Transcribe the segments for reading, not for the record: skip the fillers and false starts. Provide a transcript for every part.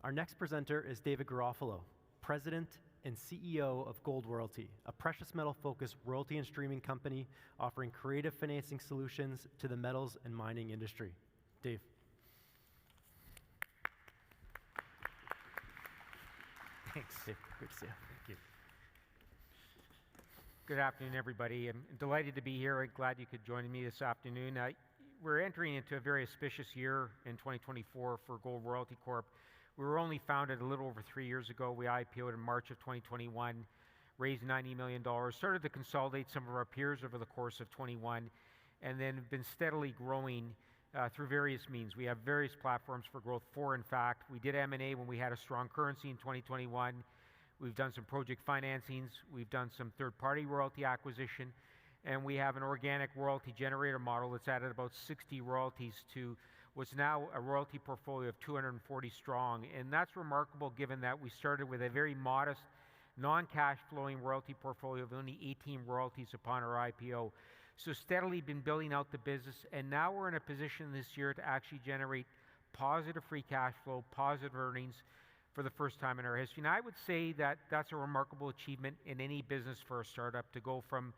Our next presenter is David Garofalo, President and CEO of Gold Royalty, a precious metal-focused royalty and streaming company offering creative financing solutions to the metals and mining industry. Dave. Thanks. Dave, great to see you. Thank you. Good afternoon, everybody. I'm delighted to be here. I'm glad you could join me this afternoon. We're entering into a very auspicious year in 2024 for Gold Royalty Corp. We were only founded a little over 3 years ago. We IPO'd in March of 2021, raised $90 million, started to consolidate some of our peers over the course of 21, and then been steadily growing through various means. We have various platforms for growth. In fact, we did M&A when we had a strong currency in 2021. We've done some project financings. We've done some third-party royalty acquisition, and we have an organic royalty generator model that's added about 60 royalties to what's now a royalty portfolio of 240 strong. And that's remarkable given that we started with a very modest, non-cash flowing royalty portfolio of only 18 royalties upon our IPO. So steadily been building out the business, and now we're in a position this year to actually generate positive free cash flow, positive earnings for the first time in our history. And I would say that that's a remarkable achievement in any business for a startup to go from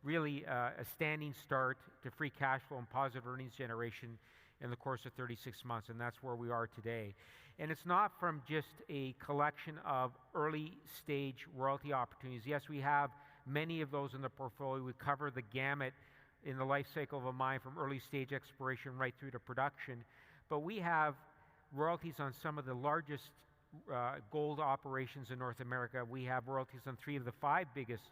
really a standing start to free cash flow and positive earnings generation in the course of 36 months, and that's where we are today. And it's not from just a collection of early stage royalty opportunities. Yes, we have many of those in the portfolio. We cover the gamut in the life cycle of a mine from early stage exploration right through to production. But we have royalties on some of the largest gold operations in North America. We have royalties on 3 of the 5 biggest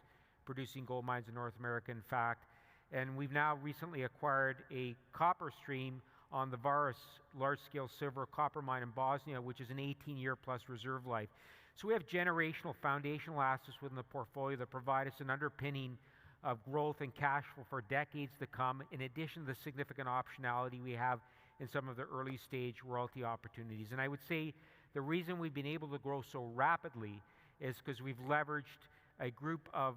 producing gold mines in North America, in fact. And we've now recently acquired a copper stream on the Varus large-scale silver copper mine in Bosnia, which is an 18-year plus reserve life. So we have generational foundational assets within the portfolio that provide us an underpinning of growth and cash flow for decades to come, in addition to the significant optionality we have in some of the early stage royalty opportunities. And I would say the reason we've been able to grow so rapidly is because we've leveraged a group of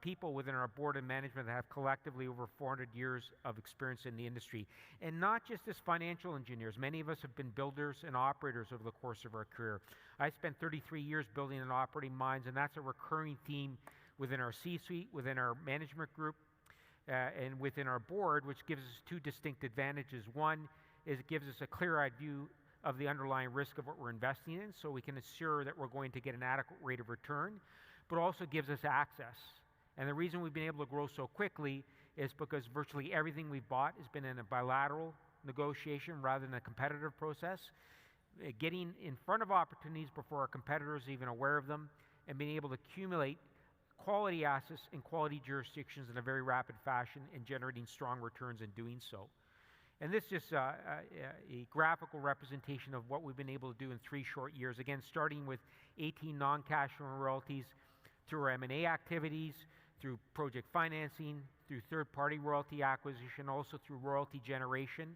people within our board and management that have collectively over 400 years of experience in the industry. And not just as financial engineers. Many of us have been builders and operators over the course of our career. I spent 33 years building and operating mines, and that's a recurring theme within our C-suite, within our management group, and within our board, which gives us 2 distinct advantages. One is it gives us a clear-eyed view of the underlying risk of what we're investing in, so we can assure that we're going to get an adequate rate of return, but also gives us access. And the reason we've been able to grow so quickly is because virtually everything we've bought has been in a bilateral negotiation rather than a competitive process, getting in front of opportunities before our competitors are even aware of them, and being able to accumulate quality assets in quality jurisdictions in a very rapid fashion and generating strong returns in doing so. And this is just a graphical representation of what we've been able to do in 3 short years. Again, starting with 18 non-cash royalties, through our M&A activities, through project financing, through third-party royalty acquisition, also through royalty generation,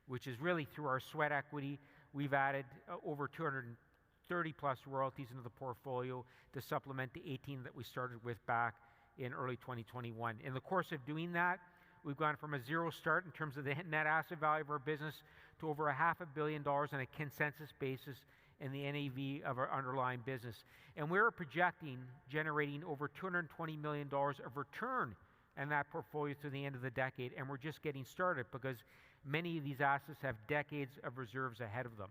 which is really through our sweat equity. We've added over 230 plus royalties into the portfolio to supplement the 18 that we started with back in early 2021. In the course of doing that, we've gone from a 0 start in terms of the net asset value of our business to over $500 million on a consensus basis in the NAV of our underlying business. And we're projecting generating over $220 million of return in that portfolio through the end of the decade. And we're just getting started because many of these assets have decades of reserves ahead of them.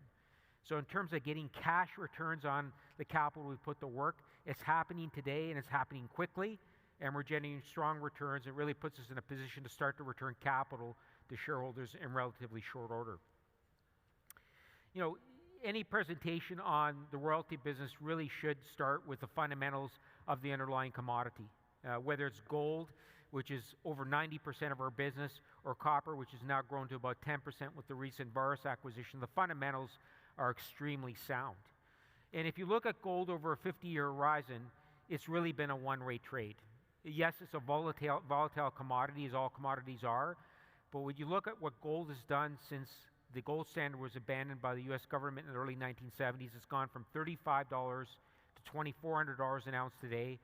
So in terms of getting cash returns on the capital we put to work, it's happening today and it's happening quickly. And we're generating strong returns. It really puts us in a position to start to return capital to shareholders in relatively short order. You know, any presentation on the royalty business really should start with the fundamentals of the underlying commodity. Whether it's gold, which is over 90% of our business, or copper, which has now grown to about 10% with the recent Varus acquisition, the fundamentals are extremely sound. And if you look at gold over a 50-year horizon, it's really been a one-way trade. Yes, it's a volatile commodity, as all commodities are, but when you look at what gold has done since the gold standard was abandoned by the U.S. government in the early 1970s, it's gone from $35 to $2,400 an ounce today,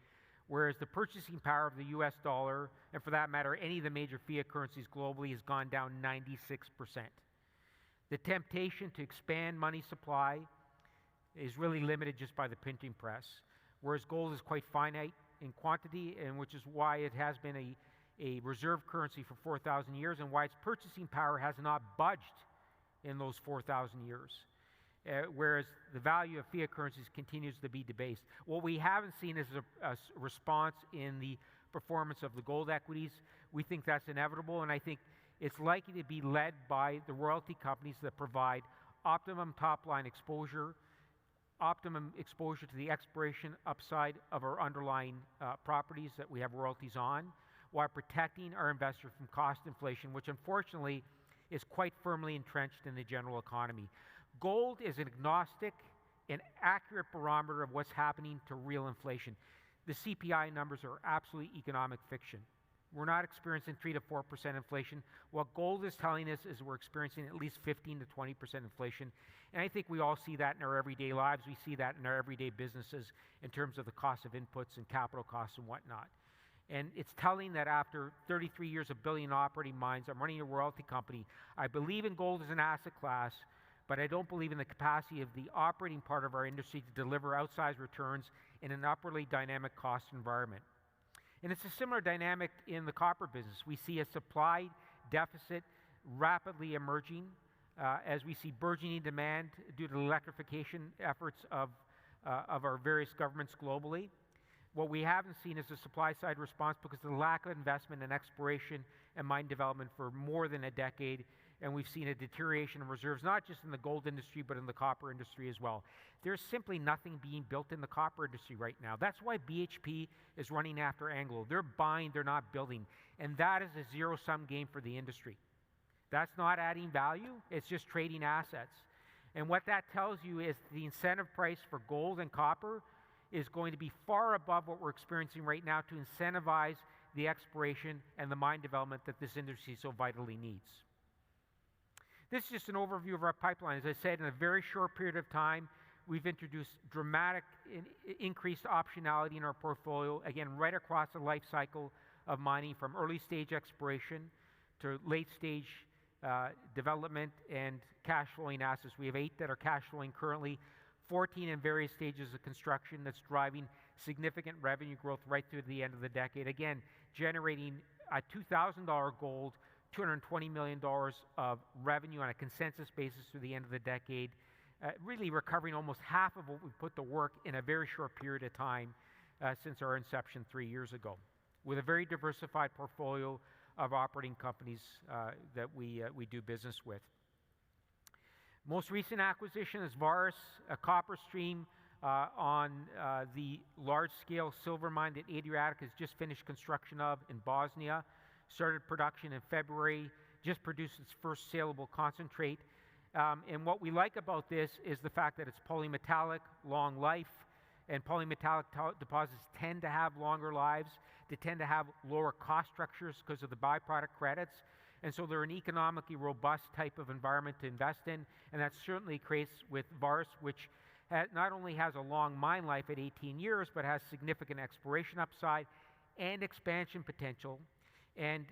whereas the purchasing power of the U.S. dollar, and for that matter, any of the major fiat currencies globally, has gone down 96%. The temptation to expand money supply is really limited just by the printing press, whereas gold is quite finite in quantity, and which is why it has been a reserve currency for 4,000 years, and why its purchasing power has not budged in those 4,000 years. Whereas the value of fiat currencies continues to be debased. What we haven't seen is a response in the performance of the gold equities. We think that's inevitable, and I think it's likely to be led by the royalty companies that provide optimum top-line exposure, optimum exposure to the exploration upside of our underlying properties that we have royalties on, while protecting our investors from cost inflation, which unfortunately is quite firmly entrenched in the general economy. Gold is an agnostic and accurate barometer of what's happening to real inflation. The CPI numbers are absolutely economic fiction. We're not experiencing 3 to 4% inflation. What gold is telling us is we're experiencing at least 15 to 20% inflation. And I think we all see that in our everyday lives. We see that in our everyday businesses in terms of the cost of inputs and capital costs and whatnot. And it's telling that after 33 years of building and operating mines, I'm running a royalty company. I believe in gold as an asset class, but I don't believe in the capacity of the operating part of our industry to deliver outsized returns in an upwardly dynamic cost environment. And it's a similar dynamic in the copper business. We see a supply deficit rapidly emerging as we see burgeoning demand due to the electrification efforts of our various governments globally. What we haven't seen is a supply-side response because of the lack of investment in exploration and mine development for more than a decade, and we've seen a deterioration of reserves, not just in the gold industry, but in the copper industry as well. There's simply nothing being built in the copper industry right now. That's why BHP is running after Anglo. They're buying, they're not building, and that is a zero-sum game for the industry. That's not adding value, it's just trading assets. And what that tells you is the incentive price for gold and copper is going to be far above what we're experiencing right now to incentivize the exploration and the mine development that this industry so vitally needs. This is just an overview of our pipeline. As I said, in a very short period of time, we've introduced dramatic increased optionality in our portfolio, again, right across the life cycle of mining, from early stage exploration to late stage development and cash flowing assets. We have 8 that are cash flowing currently, 14 in various stages of construction that's driving significant revenue growth right through the end of the decade. Again, generating a $2,000 gold, $220 million of revenue on a consensus basis through the end of the decade, really recovering almost half of what we put to work in a very short period of time since our inception 3 years ago, with a very diversified portfolio of operating companies that we do business with. Most recent acquisition is Varus, a copper stream on the large-scale silver mine that Adriatic has just finished construction of in Bosnia. Started production in February, just produced its first saleable concentrate. And what we like about this is the fact that it's polymetallic, long life, and polymetallic deposits tend to have longer lives. They tend to have lower cost structures because of the byproduct credits. And so they're an economically robust type of environment to invest in, and that's certainly the case with Varus, which not only has a long mine life at 18 years, but has significant exploration upside and expansion potential. And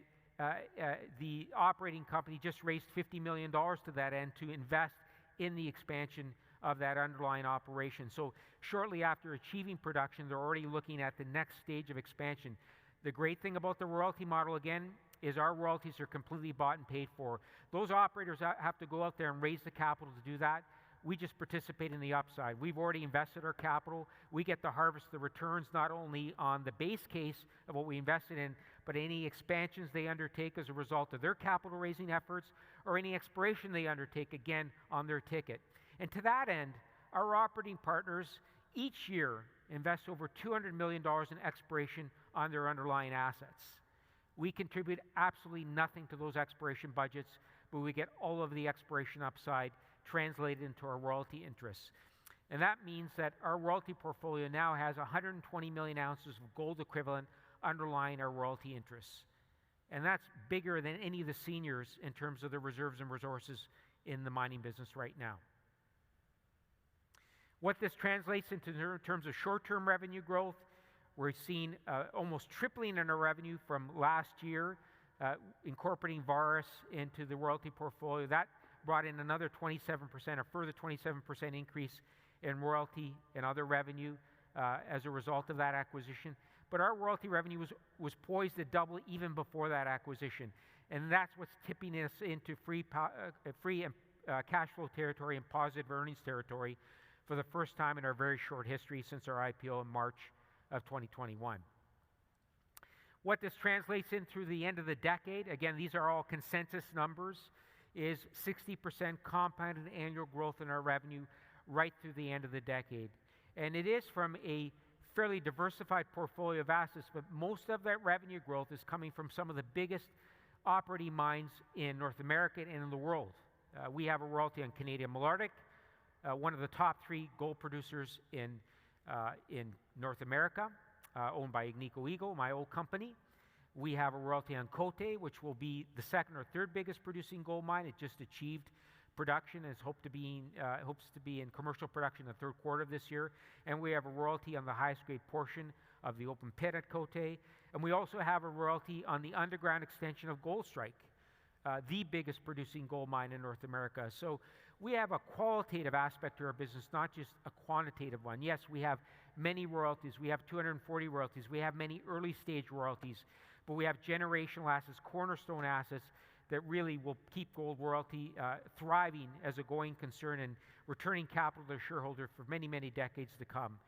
the operating company just raised $50 million to that end to invest in the expansion of that underlying operation. So shortly after achieving production, they're already looking at the next stage of expansion. The great thing about the royalty model, again, is our royalties are completely bought and paid for. Those operators have to go out there and raise the capital to do that. We just participate in the upside. We've already invested our capital. We get to harvest the returns not only on the base case of what we invested in, but any expansions they undertake as a result of their capital raising efforts, or any exploration they undertake, again, on their ticket. And to that end, our operating partners each year invest over $200 million in exploration on their underlying assets. We contribute absolutely nothing to those exploration budgets, but we get all of the exploration upside translated into our royalty interests. And that means that our royalty portfolio now has 120 million ounces of gold equivalent underlying our royalty interests. And that's bigger than any of the seniors in terms of the reserves and resources in the mining business right now. What this translates into in terms of short-term revenue growth, we're seeing almost tripling in our revenue from last year, incorporating Varus into the royalty portfolio. That brought in another 27%, a further 27% increase in royalty and other revenue as a result of that acquisition. But our royalty revenue was poised to double even before that acquisition. And that's what's tipping us into free cash flow territory and positive earnings territory for the first time in our very short history since our IPO in March of 2021. What this translates in through the end of the decade, again, these are all consensus numbers, is 60% compounded annual growth in our revenue right through the end of the decade. And it is from a fairly diversified portfolio of assets, but most of that revenue growth is coming from some of the biggest operating mines in North America and in the world. We have a royalty on Canadian Malartic, one of the top 3 gold producers in North America, owned by Agnico Eagle, my old company. We have a royalty on Côté, which will be the 2nd or 3rd biggest producing gold mine. It just achieved production and hopes to be in commercial production in the 3rd quarter of this year. And we have a royalty on the highest grade portion of the open pit at Côté. And we also have a royalty on the underground extension of Goldstrike, the biggest producing gold mine in North America. So we have a qualitative aspect to our business, not just a quantitative one. Yes, we have many royalties. We have 240 royalties. We have many early stage royalties, but we have generational assets, cornerstone assets that really will keep Gold Royalty thriving as a going concern and returning capital to shareholders for many, many decades to come.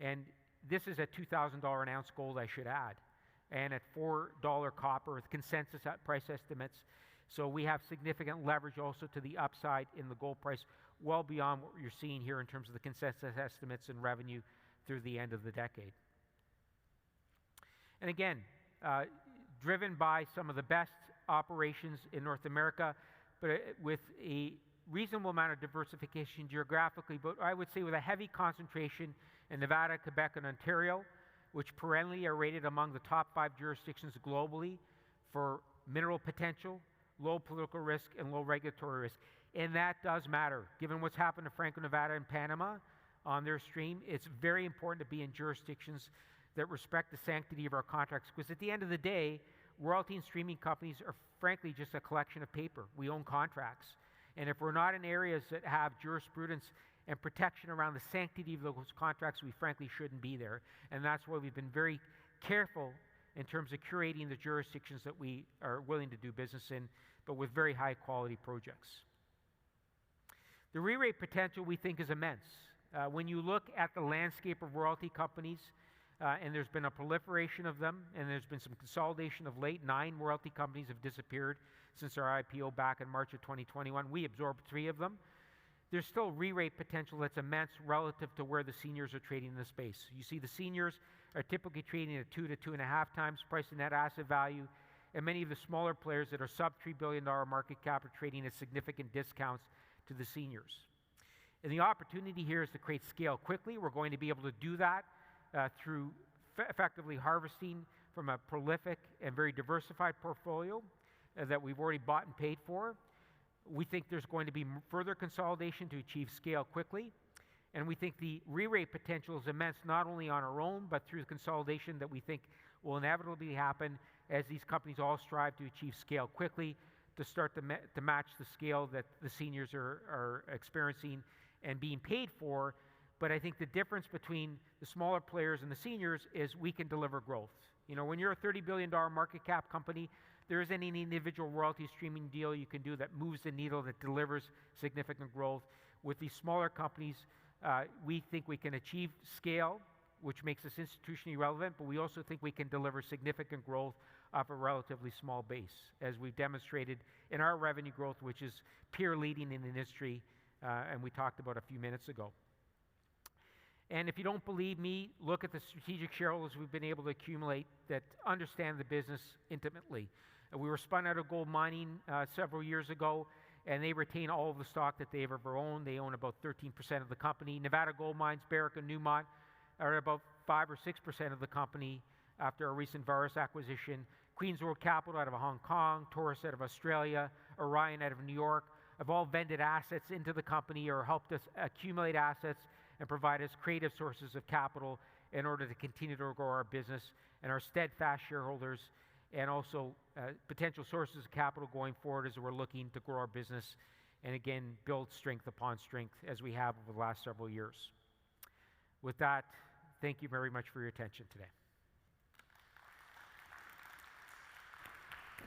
And this is at $2,000 an ounce gold, I should add, and at $4 copper with consensus price estimates. So we have significant leverage also to the upside in the gold price, well beyond what you're seeing here in terms of the consensus estimates and revenue through the end of the decade. And again, driven by some of the best operations in North America, but with a reasonable amount of diversification geographically, but I would say with a heavy concentration in Nevada, Quebec, and Ontario, which perennially are rated among the top 5 jurisdictions globally for mineral potential, low political risk, and low regulatory risk. And that does matter. Given what's happened to Franco-Nevada and Panama on their stream, it's very important to be in jurisdictions that respect the sanctity of our contracts, because at the end of the day, royalty and streaming companies are frankly just a collection of paper. We own contracts. And if we're not in areas that have jurisprudence and protection around the sanctity of those contracts, we frankly shouldn't be there. And that's why we've been very careful in terms of curating the jurisdictions that we are willing to do business in, but with very high quality projects. The re-rate potential we think is immense. When you look at the landscape of royalty companies, and there's been a proliferation of them, and there's been some consolidation of late. 9 royalty companies have disappeared since our IPO back in March of 2021. We absorbed 3 of them. There's still re-rate potential that's immense relative to where the seniors are trading in the space. You see the seniors are typically trading at 2 to 2.5 times price to net asset value, and many of the smaller players that are sub $3 billion market cap are trading at significant discounts to the seniors. And the opportunity here is to create scale quickly. We're going to be able to do that through effectively harvesting from a prolific and very diversified portfolio that we've already bought and paid for. We think there's going to be further consolidation to achieve scale quickly. And we think the re-rate potential is immense, not only on our own, but through the consolidation that we think will inevitably happen as these companies all strive to achieve scale quickly to start to match the scale that the seniors are experiencing and being paid for. But I think the difference between the smaller players and the seniors is we can deliver growth. You know, when you're a $30 billion market cap company, there isn't any individual royalty streaming deal you can do that moves the needle, that delivers significant growth. With these smaller companies, we think we can achieve scale, which makes us institutionally relevant, but we also think we can deliver significant growth off a relatively small base, as we've demonstrated in our revenue growth, which is peer leading in the industry, and we talked about a few minutes ago. And if you don't believe me, look at the strategic shareholders we've been able to accumulate that understand the business intimately. We were spun out of gold mining several years ago, and they retain all of the stock that they've ever owned. They own about 13% of the company. Nevada Gold Mines, Barrick, and Newmont are about 5 or 6% of the company after our recent Varus acquisition. Queen's Road Capital out of Hong Kong, Taurus out of Australia, Orion out of New York have all vended assets into the company or helped us accumulate assets and provide us creative sources of capital in order to continue to grow our business, and our steadfast shareholders and also potential sources of capital going forward as we're looking to grow our business and again build strength upon strength as we have over the last several years. With that, thank you very much for your attention today.